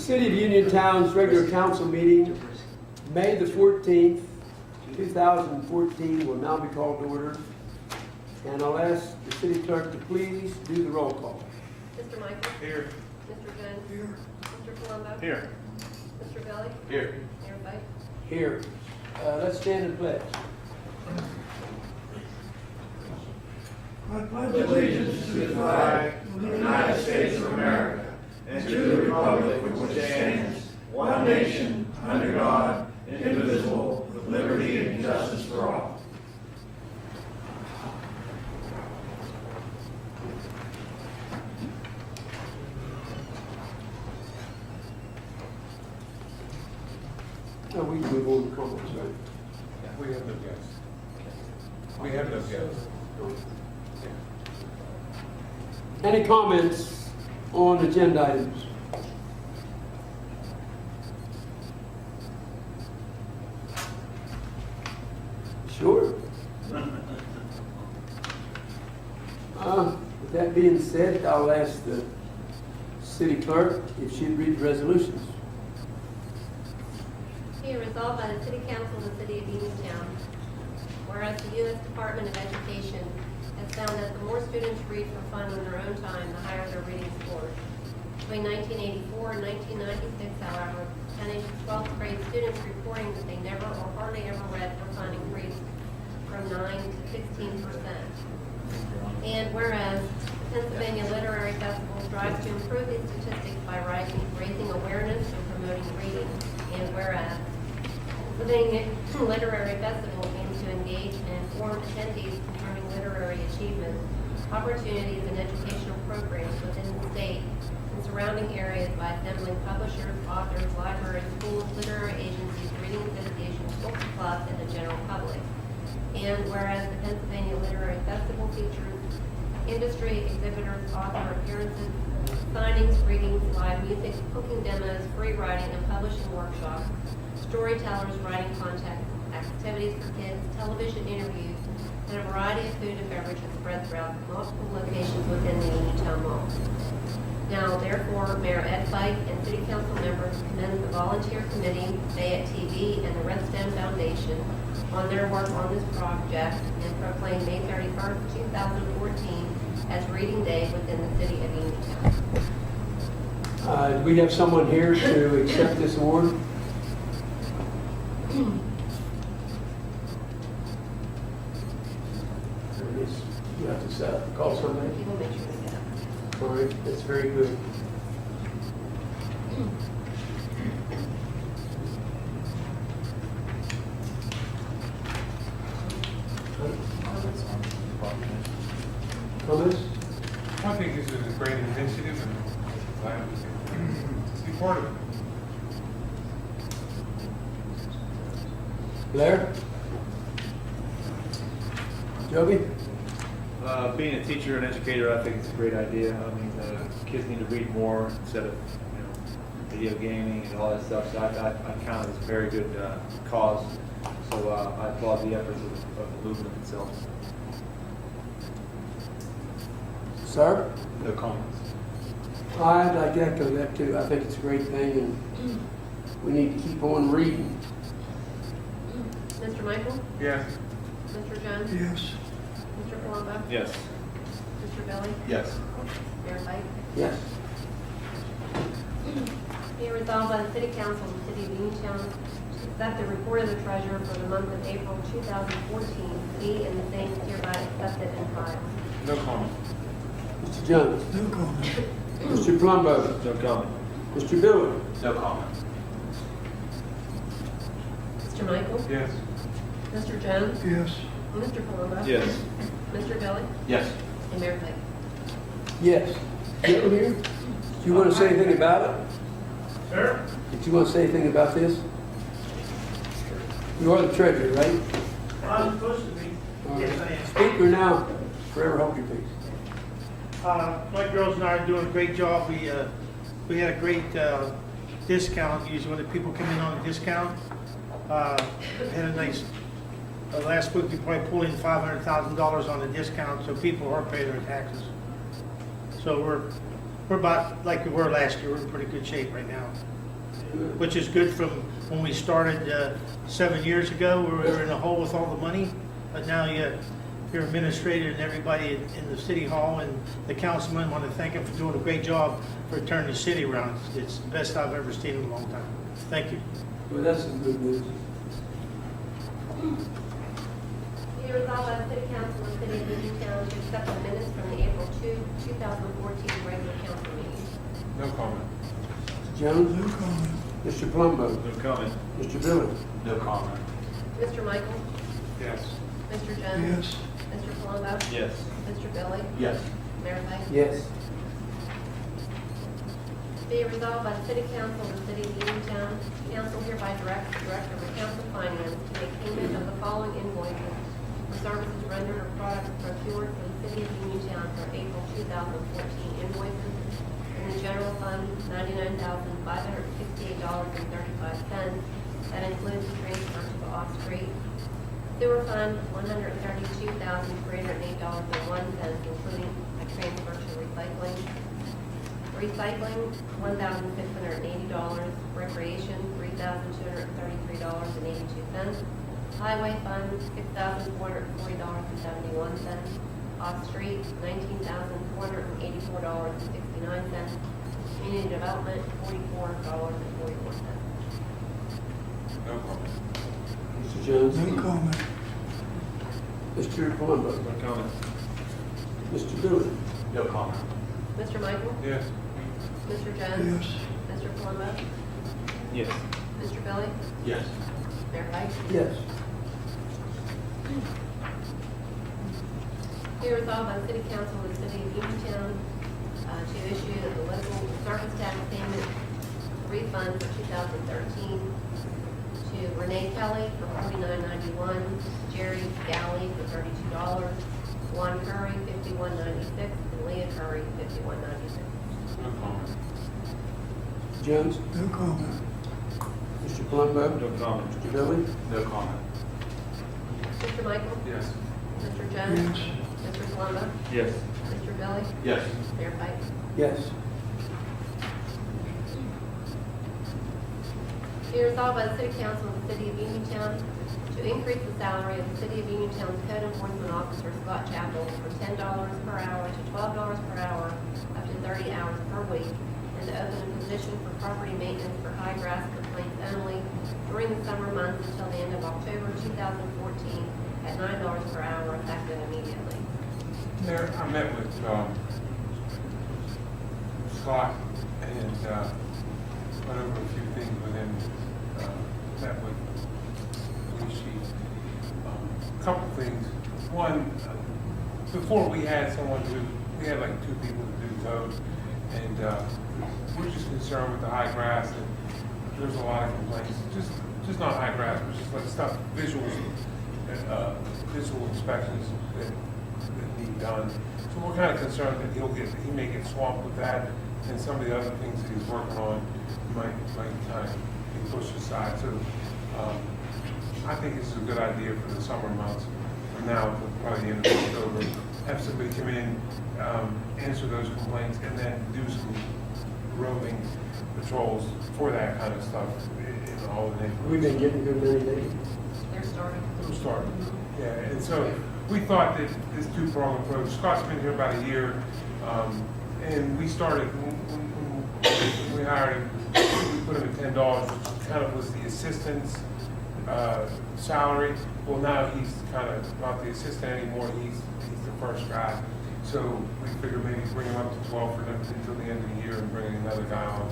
City of Uniontown's regular council meeting, May the 14th, 2014, will now be called to order. And I'll ask the city clerk to please do the roll call. Mr. Michael? Here. Mr. Jones? Here. Mr. Palumbo? Here. Mr. Belli? Here. Mayor Pike? Here. Let's stand and pledge. I pledge allegiance to the flag of the United States of America and to the republic for which it stands, one nation, under God, indivisible, with liberty and justice for all. Oh, we can move on to comments, right? We have no guests. We have no guests. Any comments on agenda items? Sure. With that being said, I'll ask the city clerk if she'd read the resolutions. Be it resolved by the City Council of the City of Uniontown, whereas the U.S. Department of Education has found that the more students read for fun in their own time, the higher their reading scores. Between 1984 and 1996, however, the percentage of 12th grade students reporting that they never or hardly ever read for fun increased from 9 to 16%. And whereas the Pennsylvania Literary Festival strives to improve these statistics by raising awareness and promoting reading, and whereas the Pennsylvania Literary Festival aims to engage and inform attendees concerning literary achievements, opportunities, and educational programs within the state and surrounding areas by assembling publishers, authors, libraries, schools, literary agencies, reading associations, book clubs, and the general public. And whereas the Pennsylvania Literary Festival features industry exhibitors, author appearances, signings, readings, live music, cooking demos, free writing and publishing workshops, storytellers, writing contests, activities for kids, television interviews, and a variety of food and beverages spread throughout multiple locations within the Uniontown Mall. Now, therefore, Mayor Ed Pike and City Council members commend the Volunteer Committee, Fayette TV, and the Redstone Foundation on their work on this project and proclaim May 31st, 2014 as Reading Day within the City of Uniontown. Do we have someone here to accept this award? You have to call somebody? People make sure they get up. All right, that's very good. Comments? I think this is a great initiative and glad to be part of it. Blair? Joby? Being a teacher and educator, I think it's a great idea. I mean, kids need to read more instead of, video gaming and all that stuff. So I count it as a very good cause. So I applaud the efforts of the movement itself. Sir? No comments. I'd like to echo that too. I think it's a great thing and we need to keep on reading. Mr. Michael? Yes. Mr. Jones? Yes. Mr. Palumbo? Yes. Mr. Belli? Yes. Mayor Pike? Yes. Be it resolved by the City Council of the City of Uniontown to accept the report of the treasurer for the month of April 2014, be and the same is hereby accepted and filed. No comment. Mr. Jones? No comment. Mr. Palumbo? No comment. Mr. Dillon? No comment. Mr. Michael? Yes. Mr. Jones? Yes. Mr. Palumbo? Yes. Mr. Belli? Yes. And Mayor Pike? Yes. Dillon here? Do you want to say anything about it? Sir? Did you want to say anything about this? You are the treasurer, right? I'm supposed to be. All Yes, right. I am. Speaker now, forever hold your peace. My girls and I are doing a great job. We had a great discount. Usually when the people come in on a discount, had a nice. Last week we probably pulled in $500,000 on the discount, so people are paying their taxes. So we're we're about like we were last year. We're in pretty good shape right now, which is good from when we started 7 years ago. We were in a hole with all the money, but now your administrator and everybody in the city hall and the councilman want to thank him for doing a great job for turning the city around. It's the best I've ever seen in a long time. Thank you. Well, that's some good news. Be resolved by the City Council of the City of Uniontown to accept the minutes from the April 2, 2014 regular council meeting. No comment. Mr. Jones? No comment. Mr. Palumbo? No comment. Mr. Dillon? No comment. Mr. Michael? Yes. Mr. Jones? Yes. Mr. Palumbo? Yes. Mr. Billy? Yes. Mayor Pike? Yes. Be it resolved by the City Council of the City of Uniontown, council hereby directs the Director of Accounts and Finance to make payment of the following invoices for services rendered or products procured for the City of Uniontown for April 2014 invoices. In the general fund, $99,568.35. That includes the transfer to the off-street. Sewer fund, $132,308.01, including a transfer to recycling. Recycling, $1,680. Recreation, $3,233.82. Highway fund, $6,440.71. Off-street, $19,484.69. Community development, $44.44. No comment. Mr. Jones? No comment. Mr. Palumbo? No comment. Mr. Dillon? No comment. Mr. Michael? Yes. Mr. Jones? Yes. Mr. Palumbo? Yes. Mr. Billy? Yes. Mayor Pike? Yes. Be resolved by the City Council of the City of Uniontown to issue the local service tax payment refund for 2013 to Renee Kelly for $49.91, Jerry Galley for $32, Juan Curry $51.96, and Leah Curry $51.96. No comment. Mr. Jones? No comment. Mr. Palumbo? No comment. Mr. Dillon? No comment. Mr. Michael? Yes. Mr. Jones? Yes. Mr. Palumbo? Yes. Mr. Billy? Yes. Mayor Pike? Yes. Be resolved by the City Council of the City of Uniontown to increase the salary of the City of Uniontown's Code Enforcement Officer Scott Chappell from $10 per hour to $12 per hour up to 30 hours per week, and to open a position for property maintenance for high grass complaints only during the summer months until the end of October 2014 at $9 per hour effective immediately. Mayor, I met with Scott and went over a few things with him. Met with police chief. A couple things. One, before we had like two people to do code, and we're just concerned with the high grass, and there's a lot of complaints. Just not high grass, but just like stuff, visual inspections that need done. So we're kind of concerned that he may get swamped with that, and some of the other things that he's working on might kind of be pushed aside. So I think this is a good idea for the summer months, from now to probably the end of October. Have somebody come in, answer those complaints, and then do some roving patrols for that kind of stuff in all the neighborhoods. We've been getting good many days. They're starting. It'll start. Yeah, and so we thought that this two-pronged approach, Scott's been here about a year, and we started, when we hired him, we put him at $10, which kind of was the assistant's salary. Well, now he's kind of not the assistant anymore, he's the first guy. So we figured maybe bring him up to 12 for them until the end of the year and bring another guy on.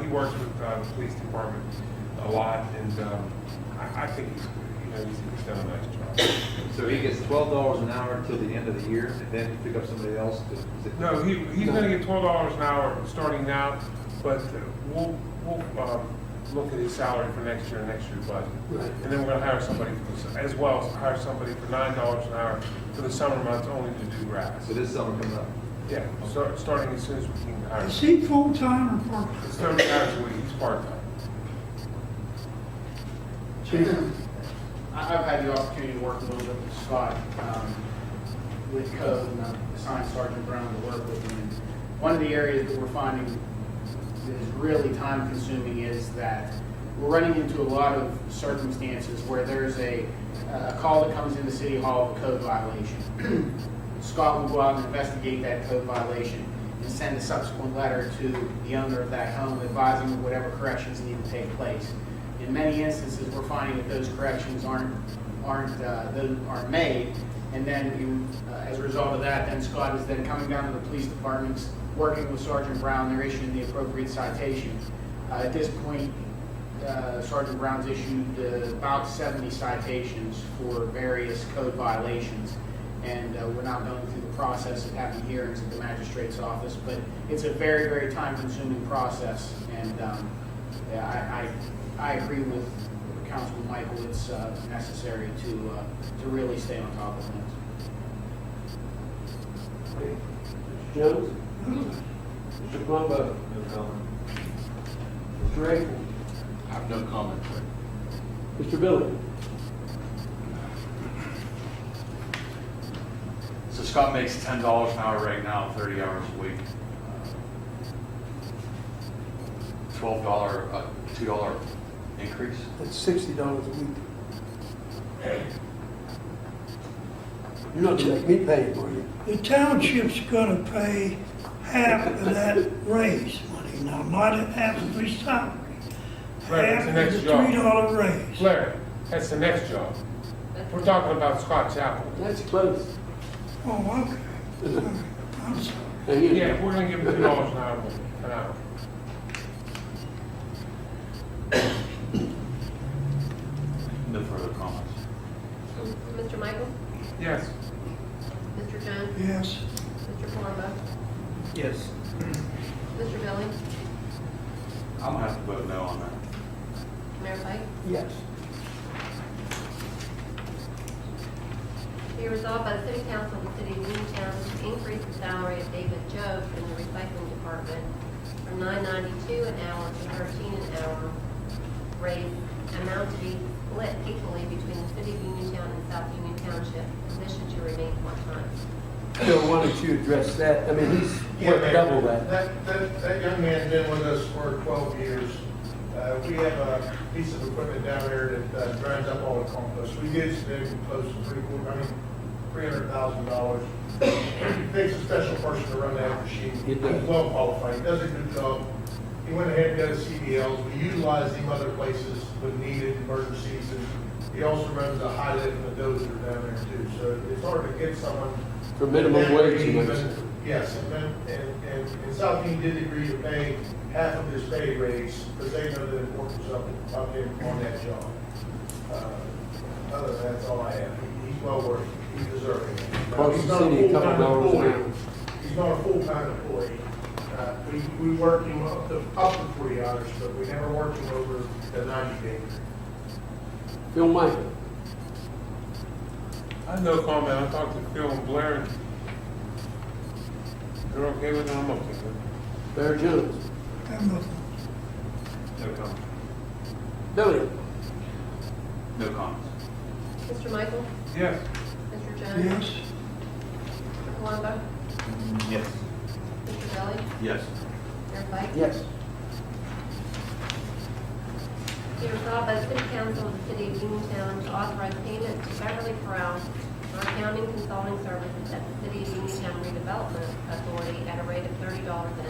He works with the police department a lot, and I think he's done a nice job. So he gets $12 an hour until the end of the year, and then pick up somebody else? No, he's going to get $12 an hour starting now, but we'll look at his salary for next year's budget. Right. And then we're going to hire somebody, as well as hire somebody for $9 an hour for the summer months only to do grass. So this summer coming up? Yeah, starting as soon as we can hire Is him. he full-time or part-time? It's 30 hours a week, he's part-time. Chief? I've had the opportunity to work a little bit with Scott with code, and I assigned Sergeant Brown to work with him. one of the areas that we're finding that is really time consuming is that we're running into a lot of circumstances where there's a call that comes into City Hall of a code violation. Scott will go out and investigate that code violation and send a subsequent letter to the owner of that home advising of whatever corrections need to take place. In many instances, we're finding that those corrections aren't made, and then as a result of that, then Scott is then coming down to the police departments, working with Sergeant Brown, they're issuing the appropriate citation. At this point, Sergeant Brown's issued about 70 citations for various code violations, and we're now going through the process of having hearings at the magistrate's office, but it's a very, very time-consuming process, and I agree with Councilman Michael, it's necessary to really stay on top of things. Mr. Jones? Mr. Palumbo? No comment. Mr. April? I have no comment. Mr. Billy? So Scott makes $10 an hour right now, 30 hours a week. $12, $2 increase. That's $60 a week. You're not gonna make me pay it for you. The township's gonna pay half of that raise money, now not at half of his salary. Larry, Half that's the of next the job. $3 raise. Larry, that's the next job. We're talking about Scott Chapel. That's close. Oh, okay. I'm sorry. And you- Yeah, we're gonna give him $2 an hour. No further comments. Mr. Michael? Yes. Mr. Jones? Yes. Mr. Palumbo? Yes. Mr. Billy? I'm gonna have to vote no on that. Mayor Pike? Yes. Be resolved by the City Council of the City of Uniontown to increase the salary of David Jobe in the recycling department from $9.92 an hour to $13 an hour, raise amount to be split equally between the City of Uniontown and South Union Township, position to remain part-time. Phil, why don't you address that? I mean, he's Yeah, worked Mayor, double that. That young man's been with us for 12 years. We have a piece of equipment down there that grinds up all the compost. We did spend close to $300,000. It takes a special person to run that machine. It does. He's well qualified, he does a good job. He went ahead and got his CDLs. We utilized him other places when needed, emergencies, and he also runs a high lift and a dozer down there too. So it's hard to get someone. For minimum wage, you Even- mentioned. Yes, and South King did agree to pay half of his pay raise, because they know the importance of him on that job. Other than that, that's all I have. He's well worth it, he's deserving. Cost He's the not a city a couple full-time dollars an employee. hour. He's not a full-time employee. We work him up to 40 hours, but we never work him over the 90-day. Phil Michael? I have no comment. I talked to Phil and Blair, and they're okay with it, I'm okay with it. Barry Jones? I'm not- No comments. Billy? No comments. Mr. Michael? Yes. Mr. Jones? Yes. Mr. Palumbo? Yes. Mr. Billy? Yes. Mayor Pike? Yes. Be resolved by the City Council of the City of Uniontown to authorize payment to Beverly Corral for accounting consulting services at the City of Uniontown Redevelopment Authority at a rate of $30 an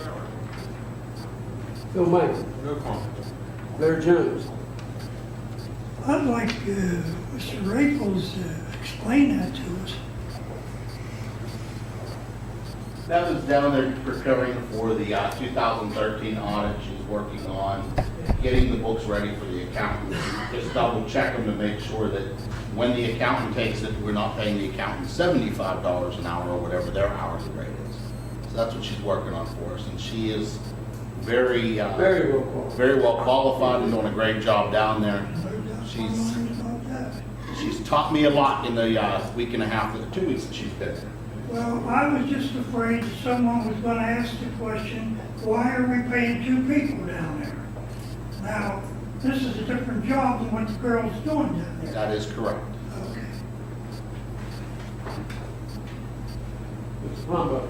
hour. Phil Michael? No comment. Barry Jones? I'd like Mr. Raples to explain that to us. That was down there preparing for the 2013 audit. She's working on getting the books ready for the accountant. Just double check them to make sure that when the accountant takes it, we're not paying the accountant $75 an hour or whatever their hourly rate is. So that's what she's working on for us, and she is very Very well qualified. very well qualified and doing a great job down there. She's Learned about that. she's taught me a lot in the week and a half, 2 weeks that she's been there. Well, I was just afraid that someone was gonna ask the question, why are we paying two people down there? Now, this is a different job than what the girl's doing down there. That is correct. Okay. Mr. Palumbo?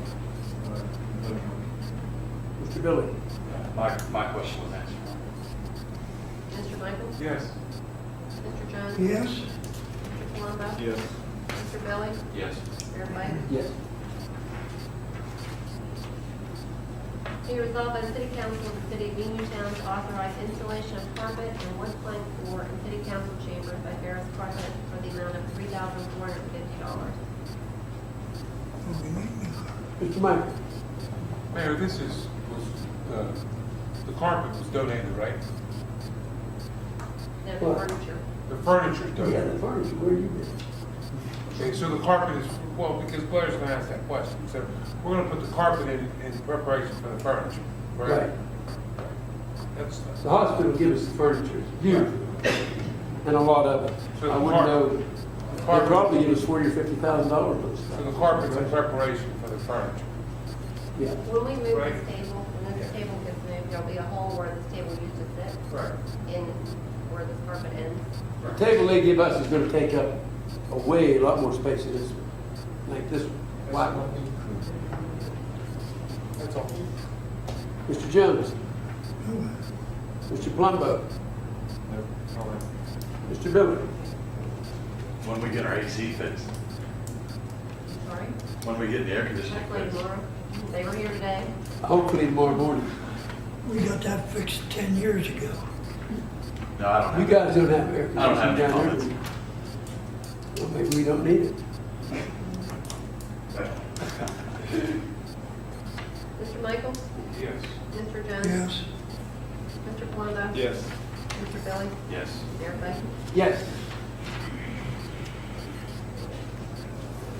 Mr. Billy? My question was answered. Mr. Michael? Yes. Mr. Jones? Yes? Mr. Palumbo? Yes. Mr. Billy? Yes. Mayor Pike? Yes. Be resolved by the City Council of the City of Uniontown to authorize installation of carpet and wood plank floor in City Council chambers by Ferris Carpet for the amount of $3,450. Mr. Michael? Mayor, this the carpet was donated, right? Then the What? furniture. The furniture's Yeah, donated. the furniture, where you been? Okay, so the carpet is, well, because Blair's gonna ask that question, so we're gonna put the carpet in preparation for the furniture, right? Right. That's, The hospital gives us the furniture, it's beautiful, and a lot of it. So I the wouldn't car- know, the they carpet- probably give us $40,000 or $50,000 for this so the stuff. carpet's in preparation for the furniture. Yeah, When we move Right. this table, when this table gets moved, there'll be a hole where this table used to sit Right. in where this carpet ends. the table they give us is gonna take up a lot more space than this one, like this white one. That's all. Mr. Jones? Mr. Palumbo? Mr. Billy? When we get our AC fixed, Sorry? when we get the air conditioning Hopefully fixed. tomorrow. They were here today. Hopefully tomorrow morning. We got that fixed 10 years ago. No, I don't have. You guys don't have air I don't have conditioning any down comments. there. Well, maybe we don't need it. Mr. Michael? Yes. Mr. Jones? Yes? Mr. Palumbo? Yes. Mr. Billy? Yes. Mayor Pike? Yes.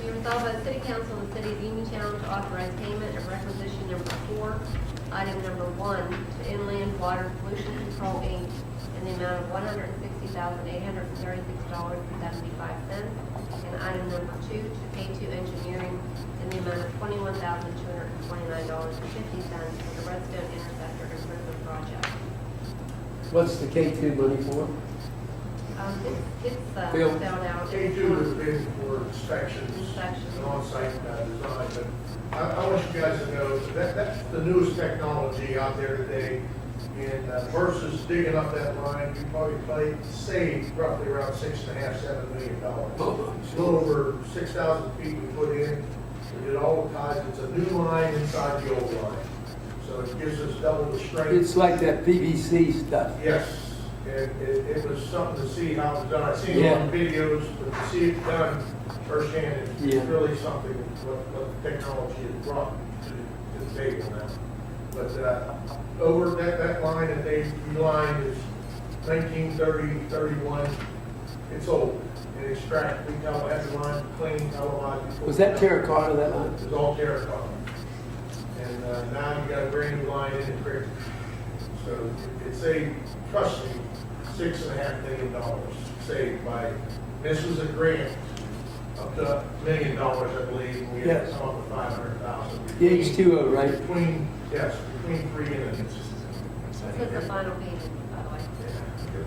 Be resolved by the City Council of the City of Uniontown to authorize payment of requisition number 4, item number 1, to Inland Water Pollution Control, Inc., in the amount of $160,836.75, and item number 2, to K2 Engineering, in the amount of $21,229.50 for the Redstone Interceptor Improvement Project. What's the K2 money for? It's Bill? spelled out. K2 has been for inspections Inspections. and on-site design, but I want you guys to know that that's the newest technology out there today. And versus digging up that line, you probably saved roughly around $6.5–7 million. Oh, It's a little over 6,000 feet we put in. We did all the ties. It's a new line inside the old line. So it gives us double the strength. It's like that PVC stuff. Yes, and it was something to see how it was done. I've seen it on videos, but to see it done firsthand, it's Yeah. really something what the technology has brought to the table now. But over that line that they relined is 1930–31. It's old. It extracted, we tell had the line clean, televised. Was that terracotta, that line? It was all terracotta. And now you got a brand new line in the creek. So it saved, trust me, $6.5 million saved by, this was a grant up to $1 million, I believe, and we had Yes. to come up with $500,000. The H2O, right? Between 3 entities. This is the final payment, by the way.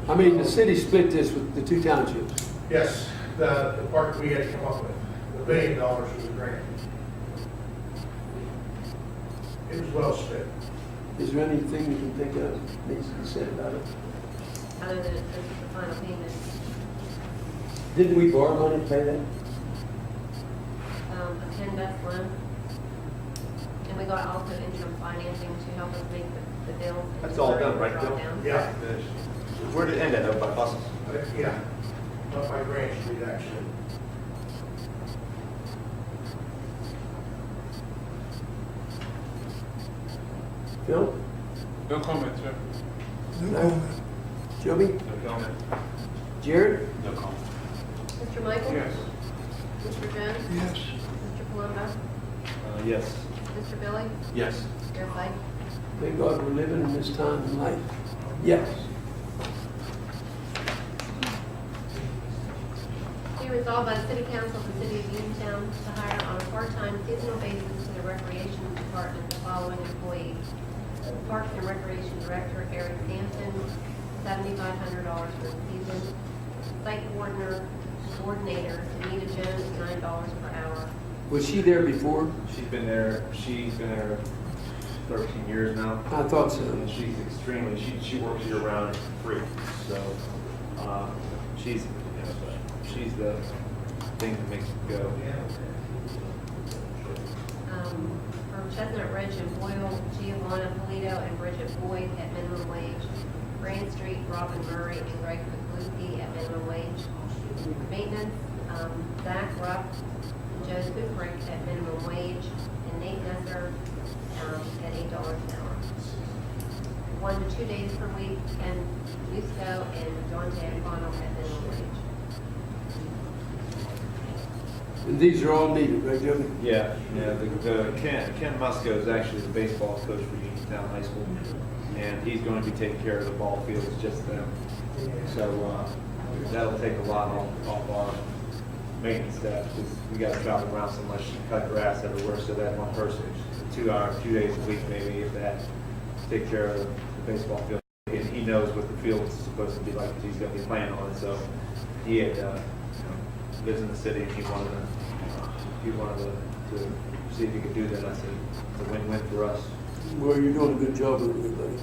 I mean, the city split this with the 2 townships. Yes, the part we had to come up with, the $1 million was a grant. It was well spent. Is there anything you can think of needs to be said about it? Other than this is the final payment. Didn't we borrow money to pay that? A 10 best loan. And we got also interim financing to help us make the bills. That's all done, right, Draw Bill? down. Yeah, Where did it end at, by buses? yeah, up by Grant Street, actually. Phil? No comment, sir. No. Joby? No comment. Jared? No comment. Mr. Michael? Yes. Mr. Jones? Yes? Mr. Palumbo? Yes. Mr. Billy? Yes. Mayor Pike? Thank God we're living in this time in life. Yes. Be resolved by the City Council of the City of Uniontown to hire on a part-time seasonal basis to the Recreation Department the following employees. Parks and Recreation Director Eric Sampson, $7,500 for the season. Site Coordinator Anita Jones, $9 per hour. Was she there before? She's been there 13 years now. I thought so. And she's extremely, she works year round for free. So she's, she's the thing that makes it go. From Chestnut Ridge and Boyle, Giovanna Polito and Bridget Boyd at minimum wage. Grand Street, Robin Murray and Greg McLuskey at minimum wage. Maintenance, Zach Rupp and Joe Kufrick at minimum wage, and Nate Nesser at $8 an hour. 1 to 2 days per week, Ken Musco and Dante Alfano at minimum wage. And these are all needed, right, Joey? Yeah, the Ken Musco is actually the baseball coach for Uniontown High School, and he's going to be taking care of the ball fields, just them. So that'll take a lot off our maintenance staff, because we got to travel around so much and cut grass everywhere, so that one person, 2 hours, 2 days a week maybe, if that, take care of the baseball field. And he knows what the field is supposed to be like, because he's going to be playing on it. So he had lives in the city, and he wanted to see if he could do that. I said, it's a win-win for us. Well, you're doing a good job with it, buddy.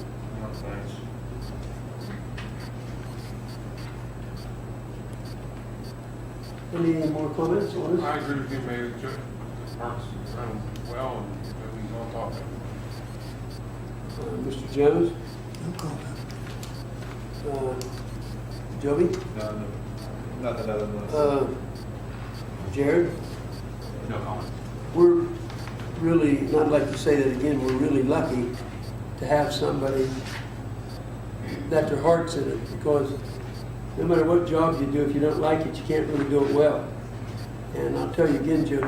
Thanks. Any more comments on this? I agree with you, Mayor. Mark's done well, and he's on top of it. Mr. Jones? No comment. Joey? No, nothing other than Jared? No comment. We're really, and I'd like to say that again, we're really lucky to have somebody that their heart's in it, because no matter what job you do, if you don't like it, you can't really do it well. And I'll tell you again, Jody,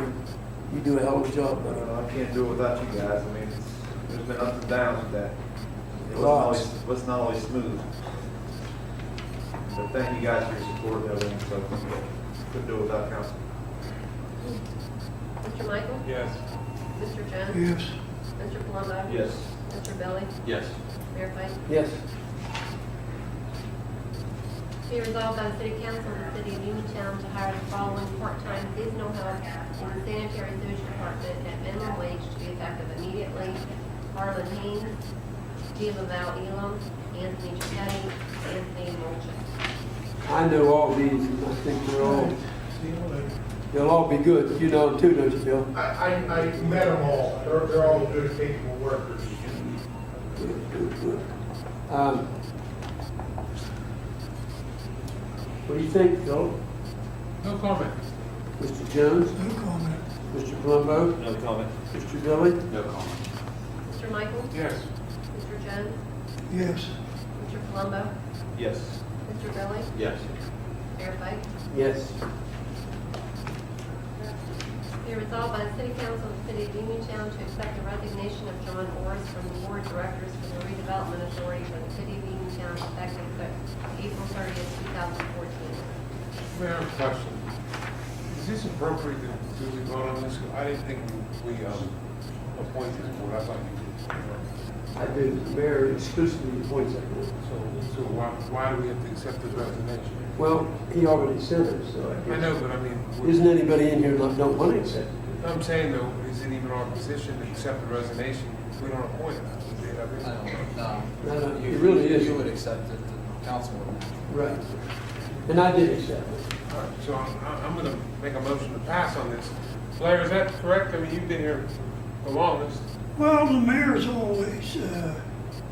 you do a hell of a job, buddy. I can't do it without you guys. I mean, there's been ups and downs with that. It wasn't always smooth. So thank you guys for your support and everything. So couldn't do it without council. Mr. Michael? Yes. Mr. Jones? Yes. Mr. Palumbo? Yes. Mr. Billy? Yes. Mayor Pike? Yes. Be resolved by the City Council of the City of Uniontown to hire the following part-time seasonal help in the sanitary sewage department at minimum wage to be effective immediately. Harlan Haynes, Stephen Val Elam, Anthony Giuseppe, Anthony Molchen. I know all these, and I think they'll all be good. You know them too, don't you, Bill? I met them all. They're all good, capable workers. Good. What do you think, Phil? No comment. Mr. Jones? No comment. Mr. Palumbo? No comment. Mr. Billy? No comment. Mr. Michael? Yes. Mr. Jones? Yes. Mr. Palumbo? Yes. Mr. Billy? Yes. Mayor Pike? Yes. Be resolved by the City Council of the City of Uniontown to accept the resignation of John Orris from the Board of Directors for the Redevelopment Authority for the City of Uniontown effective April 30th, 2014. Mayor, I have a question. Is this appropriate to we vote on this? I didn't think we appointed the board. I thought you did. I do. The mayor exclusively appoints that board. So why do we have to accept this resignation? Well, he already sent it, so I I guess. know, but I mean, Isn't anybody in here that don't want to accept it? I'm saying though, is it even our position to accept the resignation if we don't appoint it? No. No, it really is. You would accept it, the council would. Right. And I did accept it. All right, so I'm going to make a motion to pass on this. Blair, is that correct? I mean, you've been here the longest. Well, the mayor's always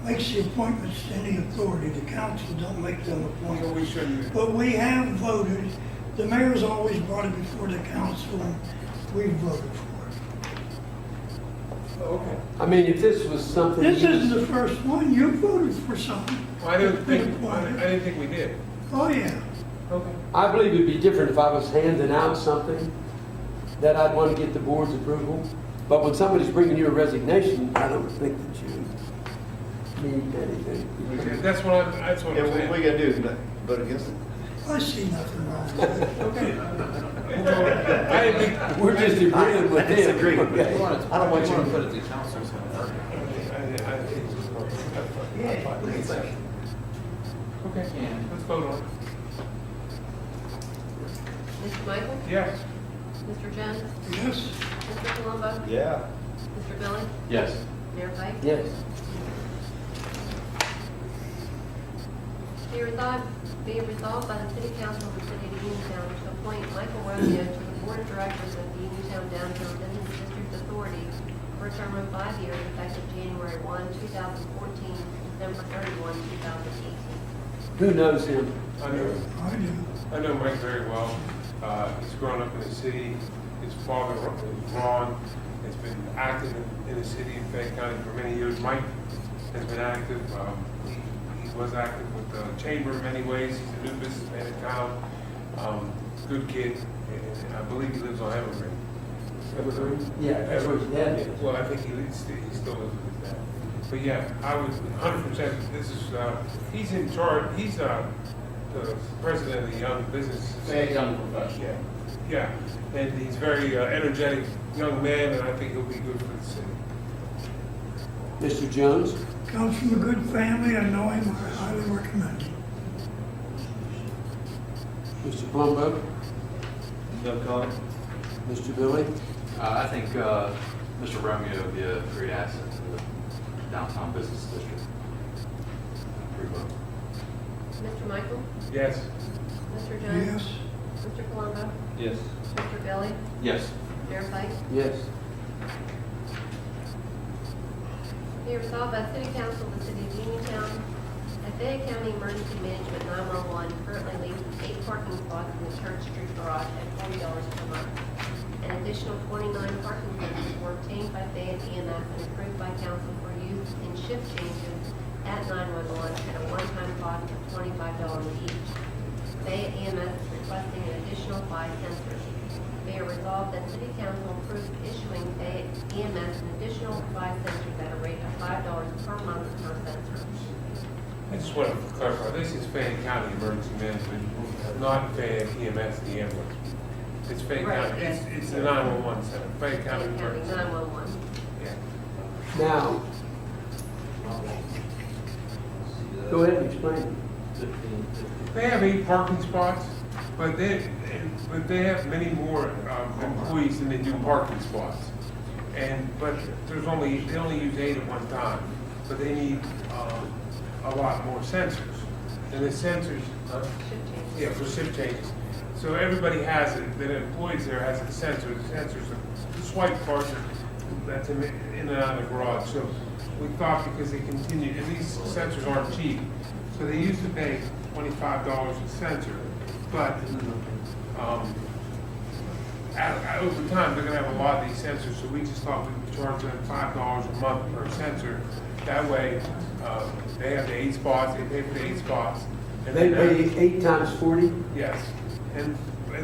makes the appointments to any authority. The council don't make them So appointments. we shouldn't. But we have voted. The mayor's always brought it before the council, and we voted for it. Okay. I mean, if this was something. This you isn't just- the first one. You voted for something. Well, I didn't Been think appointed. we did. Oh, yeah. Okay. I believe it'd be different if I was handing out something that I'd want to get the board's approval. But when somebody's bringing you a resignation, I don't think that you need anything. That's what I'm Yeah, saying. what we gotta do, vote against it? I see nothing wrong with it. Okay. I didn't think. We're just agreeing with them. disagree. Okay. You want to, I don't want you to- put it to council's. I think it was appropriate. Okay, let's vote on it. Mr. Michael? Yes. Mr. Jones? Yes. Mr. Palumbo? Yeah. Mr. Billy? Yes. Mayor Pike? Yes. Be it resolved by the City Council of the City of Uniontown to appoint Michael Romeo to the Board of Directors of the Uniontown Downtown Business District Authority for a term of 5 years effective January 1, 2014, December 31, 2018. Who knows him? I know, I do. I know Mike very well. He's grown up in the city. His father, Ron, has been active in the city in Fayette County for many years. Mike has been active. He was active with the chamber in many ways. He's a new businessman in town. Good kid, and I believe he lives on Evergreen. Evergreen? Yeah, that's where his dad is. Well, I think he still lives with his dad. But yeah, I would 100%, this is, he's in charge, he's the president of the Young Business. Say young professional. Yeah, and he's very energetic young man, and I think he'll be good for the city. Mr. Jones? Comes from a good family, I know him, I highly recommend him. Mr. Palumbo? No comment? Mr. Billy? I think Mr. Romeo would be a great asset to the downtown business district. Pretty well. Mr. Michael? Yes. Mr. Jones? Yes. Mr. Palumbo? Yes. Mr. Billy? Yes. Mayor Pike? Yes. Be it resolved by the City Council of the City of Uniontown that Fayette County Emergency Management 911 currently leases 8 parking spots in the Church Street Garage at $40 per month. An additional 29 parking places were obtained by Fayette EMS and approved by council for use in shift changes at 911 at a one-time cost of $25 each. Fayette EMS is requesting an additional 5 sensors. Be it resolved that City Council approves issuing Fayette EMS an additional 5 sensors at a rate of $5 per month per sensor. I just want to clarify, this is Fayette County Emergency Management, not Fayette EMS, the ambulance. It's Fayette Right, County, yes. it's the 911 center, Fayette County Fayette County Emergency. 911. Yeah. Now, go ahead and explain. They have 8 parking spots, but they have many more employees than they do parking spots. But they only use 8 at one time, but they need a lot more sensors. And the sensors, Shift changes. yeah, for shift changes. So everybody has it, the employees there has a sensor, the sensors, the swipe cards that's in and out of the garage. So we thought because they continue, and these sensors aren't cheap, so they used to pay $25 a sensor, but over time, they're gonna have a lot of these sensors, so we just thought we'd charge them $5 a month per sensor. That way, they have the 8 spots, they pay for the 8 spots. And They then, pay 8 times 40? yes, and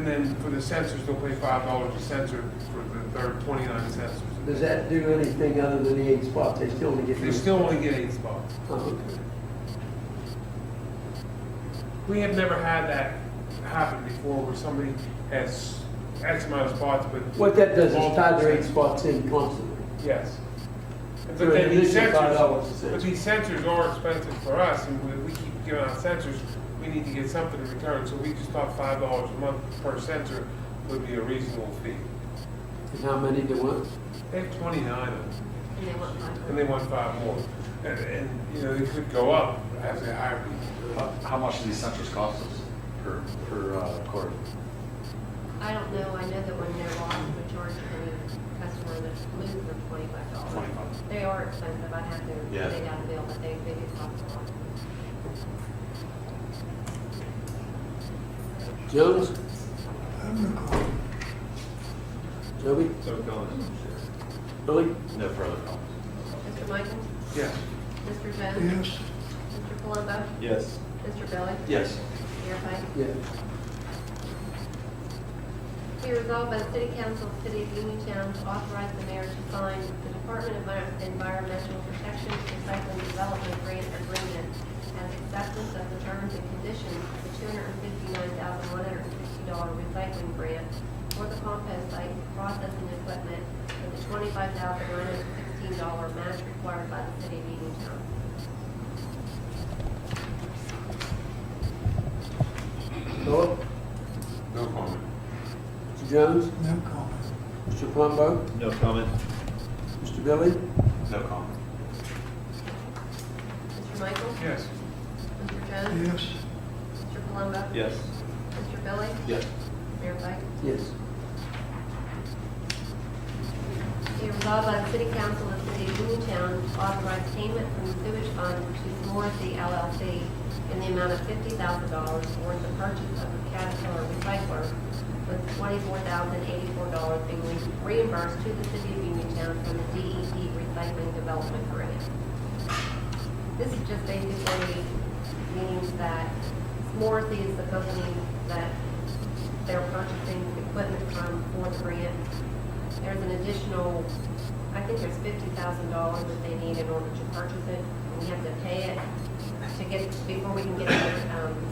then for the sensors, they'll pay $5 a sensor for the third 29 sensors. Does that do anything other than the 8 spots? They still only get... They still only get 8 spots. Oh, okay. We have never had that happen before where somebody has X amount of spots, but. What that does is tie their 8 spots in constantly. Yes. For But an then these additional $5 a sensors, sensor. but these sensors are expensive for us, and we keep giving out sensors, we need to get something in return, so we just thought $5 a month per sensor would be a reasonable fee. And how many do you want? They have 29 of them, And they want 5. and they want 5 more. And, you know, they could go up as they hire people. How much do these sensors cost us per quarter? I don't know, I know that when they're lost, we charge any customer that's moved for $25. 25. They are expensive, I'd have to Yeah. dig out a bill, but they do cost a lot. Jones? I have no comment. Joby? No comment. Billy? No further comments. Mr. Michael? Yes. Mr. Jones? Yes. Mr. Palumbo? Yes. Mr. Billy? Yes. Mayor Pike? Yes. Be resolved by the City Council of the City of Uniontown to authorize the mayor to sign the Department of Environmental Protection Recycling Development Grant Agreement as acceptance of the terms and conditions of the $259,160 recycling grant for the compost site processing equipment with the $25,916 match required by the City of Uniontown. Philip? No comment. Mr. Jones? No comment. Mr. Palumbo? No comment. Mr. Billy? No comment. Mr. Michael? Yes. Mr. Jones? Yes. Mr. Palumbo? Yes. Mr. Billy? Yes. Mayor Pike? Yes. Be resolved by the City Council of the City of Uniontown to authorize payment from the sewage fund to Morrissey LLC in the amount of $50,000 towards the purchase of a Caterpillar recycler, with $24,084 being reimbursed to the City of Uniontown from the DEP Recycling Development Grant. This is just basically means that Morrissey is the company that they're purchasing equipment from for the grant. There's an additional, I think there's $50,000 that they need in order to purchase it. And we have to pay it to get, before we can get the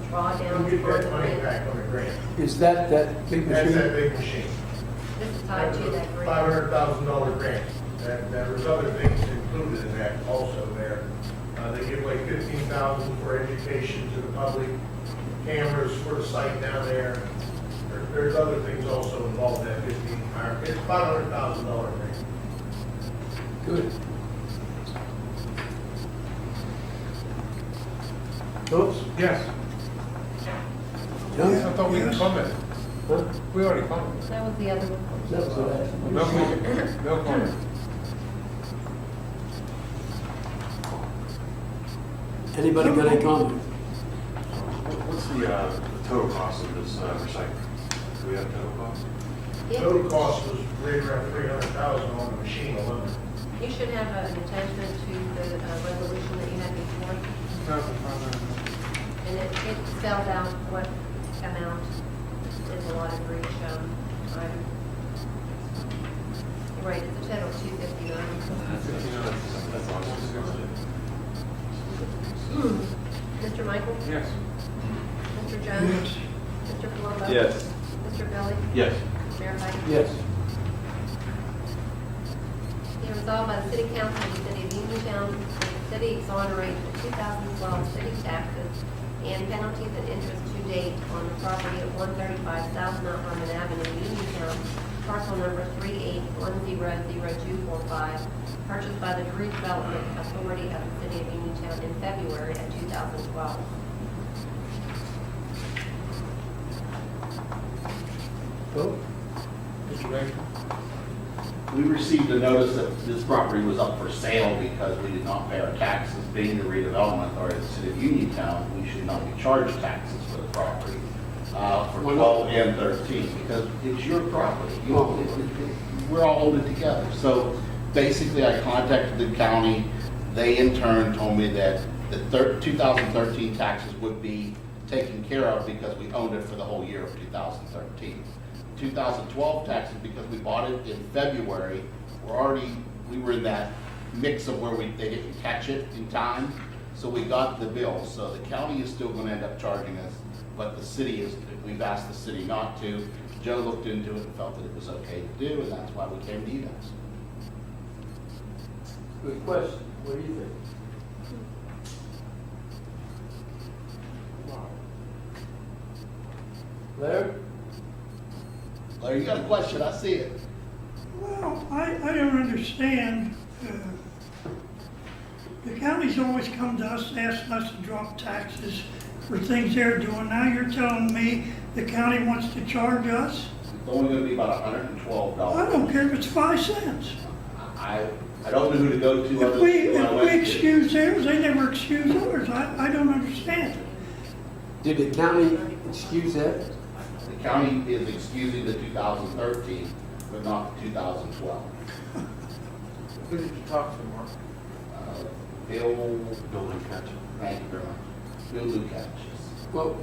drawdown. We'll get for that the money grant. back on the grant. Is that big That's machine? that big machine. This is tied to that grant. $500,000 grant. There's other things included in that also there. They give away $15,000 for education to the public, cameras for the site down there. There's other things also involved in that 15. It's $500,000 grant. Good. Phillips? Yes. Jones? I thought we Yes. commented. Huh? We already commented. That was the other one. That was the last one. No comment. No comment. Anybody got any comment? What's the total cost of this recycling? Do we have total cost? Yeah. Total cost was right around $300,000 on the machine alone. You should have an attachment to the resolution that you had before, 2,500. and it spells out what amount is allotted for each item. You're right, it's a total of $259. That's awesome. Mr. Michael? Yes. Mr. Jones? Yes. Mr. Palumbo? Yes. Mr. Billy? Yes. Mayor Pike? Yes. Be resolved by the City Council of the City of Uniontown, that the city exonerate the 2012 city taxes and penalties and interest to date on the property at 135 South Mount Hermon Avenue, Uniontown, parcel number 38100245, purchased by the Drew Development Authority of the City of Uniontown in February of 2012. Phil? Mr. Baker? We received a notice that this property was up for sale because we did not pay our taxes. Being the redevelopment authority of the City of Uniontown, we should not be charged taxes for the property for 12 and 13 because it's your property. We're all holding it together. So basically, I contacted the county. They in turn told me that the 2013 taxes would be taken care of because we owned it for the whole year of 2013. 2012 taxes, because we bought it in February, we were in that mix of where they didn't catch it in time, so we got the bill. So the county is still going to end up charging us, but the city we've asked the city not to. Joe looked into it and felt that it was okay to do, and that's why we came to you guys. Good question. What do you think? Larry? Larry, you got a question? I see it. Well, I don't understand. The county's always come to us, asking us to drop taxes for things they're doing. Now you're telling me the county wants to charge us? It's only going to be about $112. I don't care if it's 5 cents. I don't know who to go to. If we excuse theirs, they never excuse ours. I don't understand. Did the county excuse that? The county is excusing the 2013, but not the 2012. Who did you talk to, Mark? Bill, Building catch. thank you very much. Bill Lukács. Well,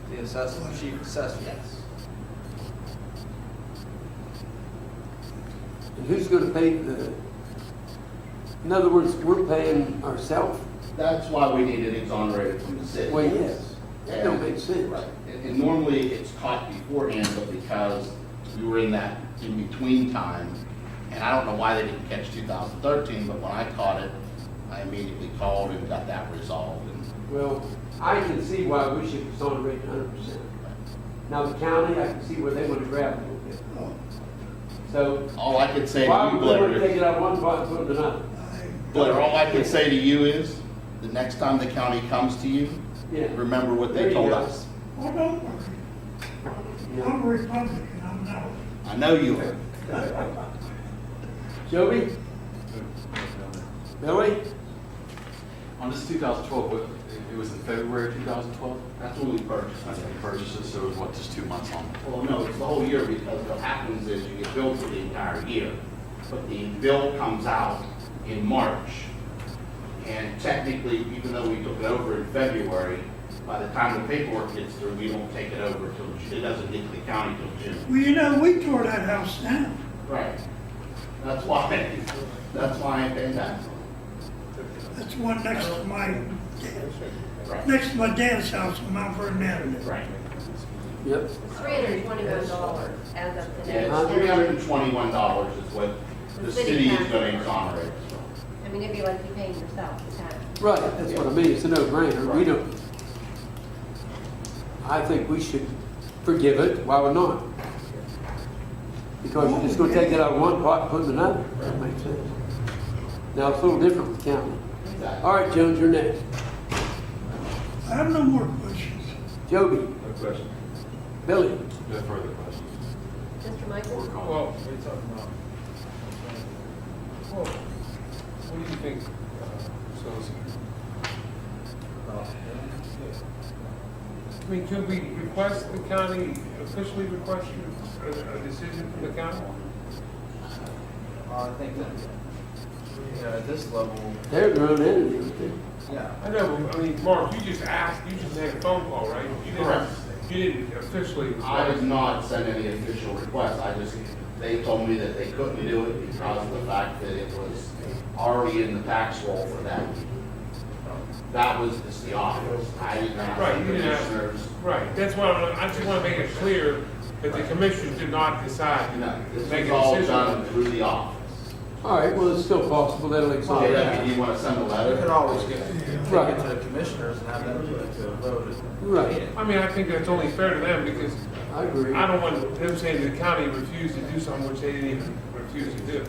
The assessor, chief assessor? Yes. and who's going to pay in other words, we're paying ourselves? That's why we need it exonerated from the city. Well, yes. That don't make sense. Right. And normally it's caught beforehand, but because we were in that in-between time, and I don't know why they didn't catch 2013, but when I caught it, I immediately called and got that resolved. And Well, I can see why we should exonerate 100%. Now, the county, I can see where they want to grab a little bit. So, all I can say why to you, would they want to Blair, take it out one pot and put it in another? Blair, all I can say to you is, the next time the county comes to you, Yeah. remember what There they you told go. us. Oh, don't worry. I'm a Republican, I'm not. I know you are. Joby? Billy? On this 2012, it was in February 2012? That's when we purchased That's it. when you purchased it, so it was what, just 2 months on? Well, no, it's the whole year because what happens is you get billed for the entire year. But the bill comes out in March. And technically, even though we took it over in February, by the time the paperwork gets through, we don't take it over till, it doesn't get to the county till June. Well, you know, we tore that house down. Right. That's why I paid that. That's the one next to my, Right. next to my dad's house on Mount Vernon Avenue. Right. Yep. It's $321 as of today. Yeah, it's $321 is what the city is gonna exonerate. I mean, it'd be like you paying yourself the tax. Right, that's what I mean, it's a no-brainer. We don't, I think we should forgive it, why would not? Because you're just gonna take it out of one pot and put it in another, that makes sense. Now, it's a little different with the county. Exactly. All right, Jones, you're next. I have no more questions. Joby, No question. Billy, No further questions. Mr. Michael? Or comments? Well, what are you talking about? Well, what do you think, Solicitor? I mean, could we request the county, officially request a decision from the county? I think that, you know, at this level, they're their own entity. yeah. I know, I mean, Mark, you just asked, you just made a phone call, right? Correct. You didn't officially. I did not send any official request, they told me that they couldn't do it because of the fact that it was already in the tax roll for them. That was just the office, I did not Right, send you didn't ask, commissioners. right, that's why I just want to make it clear that the commission did not decide No, to this make was a all decision. done through the office. All right, well, it's still possible that'll So, exonerate. yeah, do you want to send a We letter? could always take it Right. to the commissioners and have them put it to a vote. Right, I mean, I think that's only fair to them because I agree. I don't want them saying the county refused to do something which they didn't even refuse to do,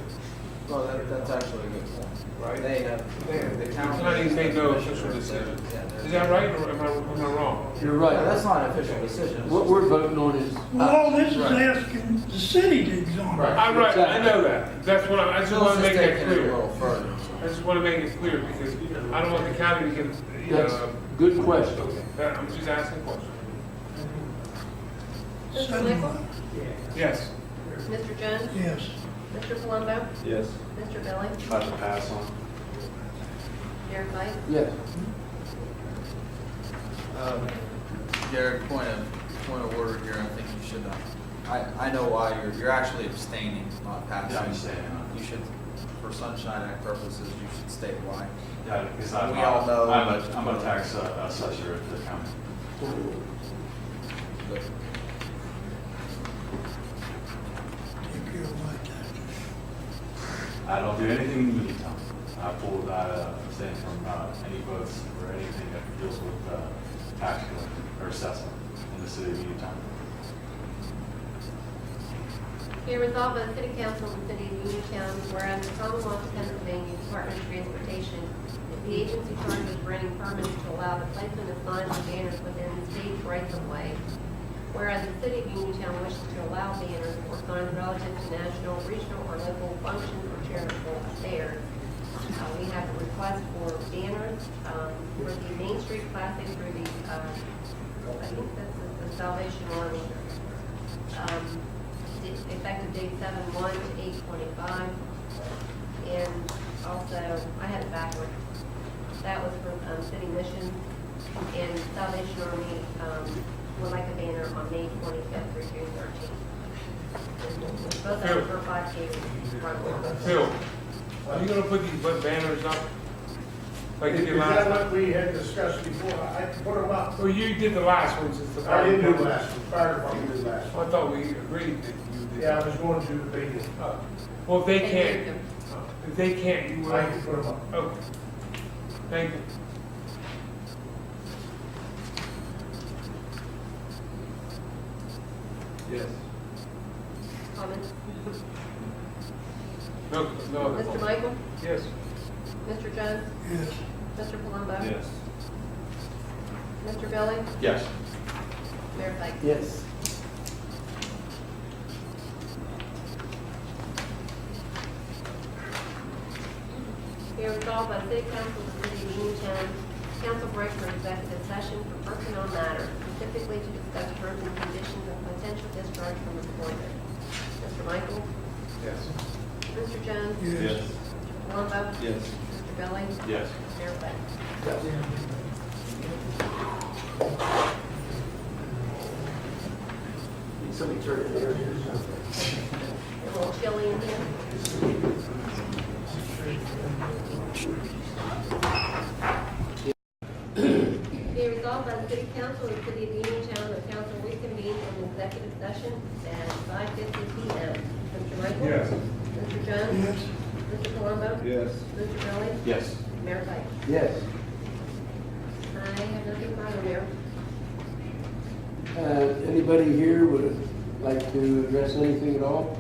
Well, that's actually a good point. right? They have, the The county. county made no official decision. Is that right or am I wrong? You're No, right. that's not an official decision. It's What just- we're voting on is, Well, all this is Right. asking the city to exonerate. I know that. That's what I just So want let's to just make take that it a clear. little further. I just want to make it clear because I don't want the county to get, you that's know. good question. I'm just asking a question. Mr. Michael? Yes. Mr. Jones? Yes. Mr. Palumbo? Yes. Mr. Billy? About to pass on? Mayor Pike? Yes. Jared, point of order here, I think you should, I know why you're actually abstaining, not passing. Yeah, I'm saying, You should, for Sunshine Act purposes, you should state why. yeah, because We all know- I'm a tax assessor at the county. But Take care of my taxes. I don't do anything in Uniontown. I abstain from any votes or anything that deals with tax collection or assessment in the city of Uniontown. Be resolved by the City Council of the City of Uniontown, whereas the Commonwealth of Pennsylvania Department of Transportation is the agency charged with granting permits to allow the placement of signs and banners within the state rights of way. Whereas the City of Uniontown wishes to allow banners or signs relative to national, regional, or local functions or charitable affairs. We have a request for banners for the Main Street Classic through the, I think this is the Salvation Army. Effective date 7/1 to 8/25. And also, I had it backwards. That was for city missions. And Salvation Army would like a banner on May 25th through June 13th. Both of them for 5K. Phil, are you gonna put these banners up? Like you did Is last that time? what we had discussed before? I can put them up. Well, you did the last one since the. I didn't do last one, fire department did last one. I thought we agreed that you did. Yeah, I was going to debate it. Well, if they They can't, moved if they can't, you will. I can put them up. Okay. Thank you. Yes. Comments? No, other Mr. comments. Michael? Yes. Mr. Jones? Yes. Mr. Palumbo? Yes. Mr. Billy? Yes. Mayor Pike? Yes. Be resolved by the City Council of the City of Uniontown, council break for executive session for personnel matters, specifically to discuss terms and conditions of potential discharge from employment. Mr. Michael? Yes. Mr. Jones? Yes. Mr. Palumbo? Yes. Mr. Billy? Yes. Mayor Pike? Need somebody turn it there. A little chilly in here. Be resolved by the City Council of the City of Uniontown, the council reconvenes in executive session at 5:50 p.m. Mr. Michael? Yes. Mr. Jones? Yes. Mr. Palumbo? Yes. Mr. Billy? Yes. Mayor Pike? Yes. I have nothing further, Mayor. Anybody here would like to address anything at all?